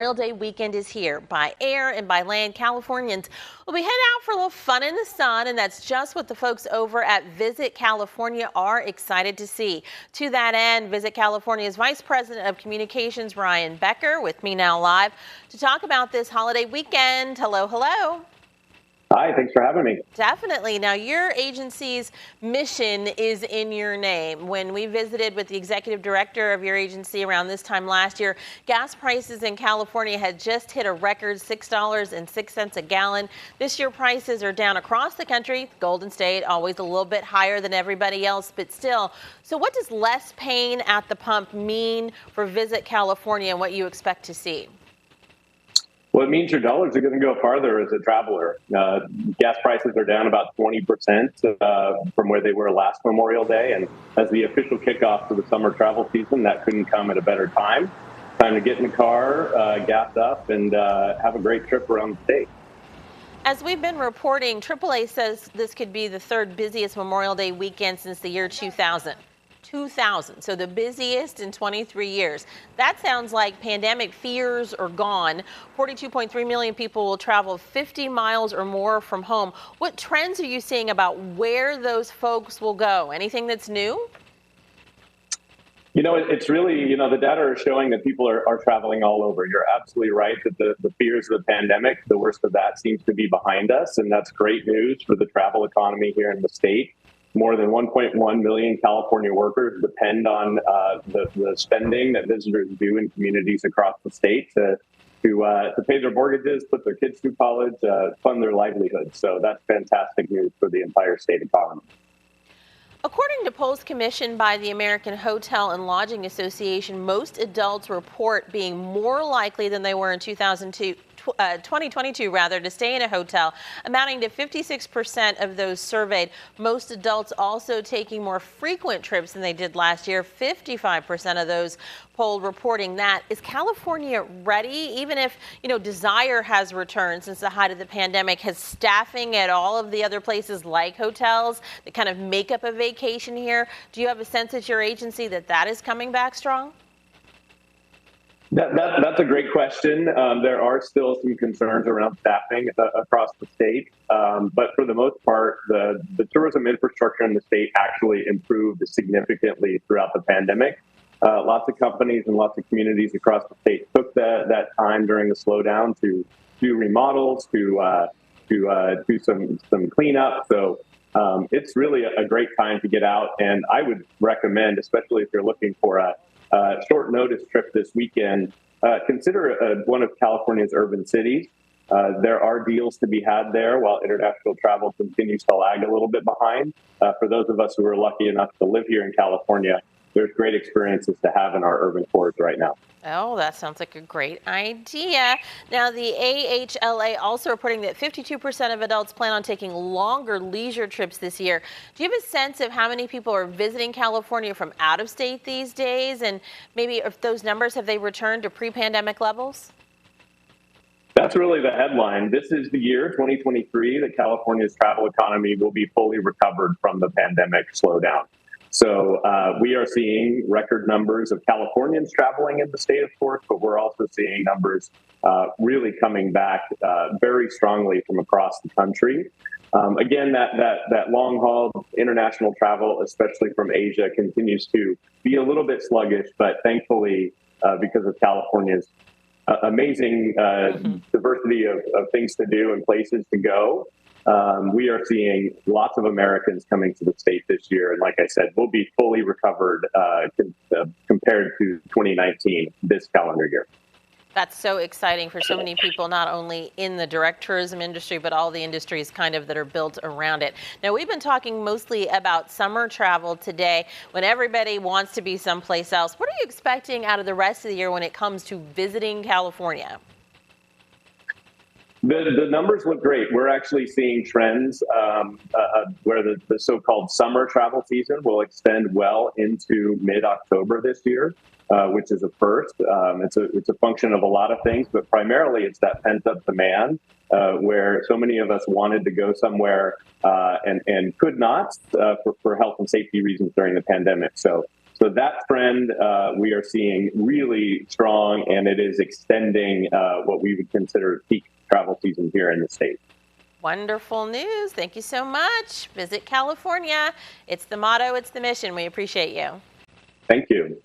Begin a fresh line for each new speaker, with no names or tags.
Memorial Day weekend is here. By air and by land, Californians will be heading out for a little fun in the sun, and that's just what the folks over at Visit California are excited to see. To that end, Visit California's Vice President of Communications, Ryan Becker, with me now live to talk about this holiday weekend. Hello, hello.
Hi, thanks for having me.
Definitely. Now, your agency's mission is in your name. When we visited with the executive director of your agency around this time last year, gas prices in California had just hit a record $6.06 a gallon. This year, prices are down across the country. Golden State, always a little bit higher than everybody else, but still. So what does less pain at the pump mean for Visit California and what you expect to see?
Well, it means your dollars are going to go farther as a traveler. Gas prices are down about 20% from where they were last Memorial Day. And as the official kickoff to the summer travel season, that couldn't come at a better time. Time to get in the car, gas up, and have a great trip around the state.
As we've been reporting, AAA says this could be the third busiest Memorial Day weekend since the year 2000. So the busiest in 23 years. That sounds like pandemic fears are gone. 42.3 million people will travel 50 miles or more from home. What trends are you seeing about where those folks will go? Anything that's new?
It's really, the data are showing that people are traveling all over. You're absolutely right that the fears of the pandemic, the worst of that seems to be behind us. And that's great news for the travel economy here in the state. More than 1.1 million California workers depend on the spending that visitors do in communities across the state to pay their mortgages, put their kids through college, fund their livelihoods. So that's fantastic news for the entire state economy.
According to polls commissioned by the American Hotel and Lodging Association, most adults report being more likely than they were in 2022 to stay in a hotel, amounting to 56% of those surveyed. Most adults also taking more frequent trips than they did last year. 55% of those polled reporting that. Is California ready? Even if, desire has returned since the height of the pandemic, has staffing at all of the other places like hotels that kind of make up a vacation here? Do you have a sense at your agency that is coming back strong?
That's a great question. There are still some concerns around staffing across the state. But for the most part, the tourism infrastructure in the state actually improved significantly throughout the pandemic. Lots of companies and lots of communities across the state took that time during the slowdown to do remodels, to do some cleanup. So it's really a great time to get out. And I would recommend, especially if you're looking for a short notice trip this weekend, consider one of California's urban cities. There are deals to be had there while international travel continues to lag a little bit behind. For those of us who are lucky enough to live here in California, there's great experiences to have in our urban cores right now.
Oh, that sounds like a great idea. Now, the AHLA also reporting that 52% of adults plan on taking longer leisure trips this year. Do you have a sense of how many people are visiting California from out of state these days? And maybe if those numbers, have they returned to pre-pandemic levels?
That's really the headline. This is the year 2023 that California's travel economy will be fully recovered from the pandemic slowdown. So we are seeing record numbers of Californians traveling in the state, of course, but we're also seeing numbers really coming back very strongly from across the country. Again, that long haul international travel, especially from Asia, continues to be a little bit sluggish, but thankfully, because of California's amazing diversity of things to do and places to go, we are seeing lots of Americans coming to the state this year. And like I said, we'll be fully recovered compared to 2019 this calendar year.
That's so exciting for so many people, not only in the direct tourism industry, but all the industries kind of that are built around it. Now, we've been talking mostly about summer travel today when everybody wants to be someplace else. What are you expecting out of the rest of the year when it comes to visiting California?
The numbers look great. We're actually seeing trends where the so-called summer travel season will extend well into mid-October this year, which is a first. It's a function of a lot of things, but primarily it's that pent-up demand where so many of us wanted to go somewhere and could not for health and safety reasons during the pandemic. So So that trend we are seeing really strong, and it is extending what we would consider peak travel season here in the state.
Wonderful news. Thank you so much. Visit California. It's the motto, it's the mission. We appreciate you.
Thank you.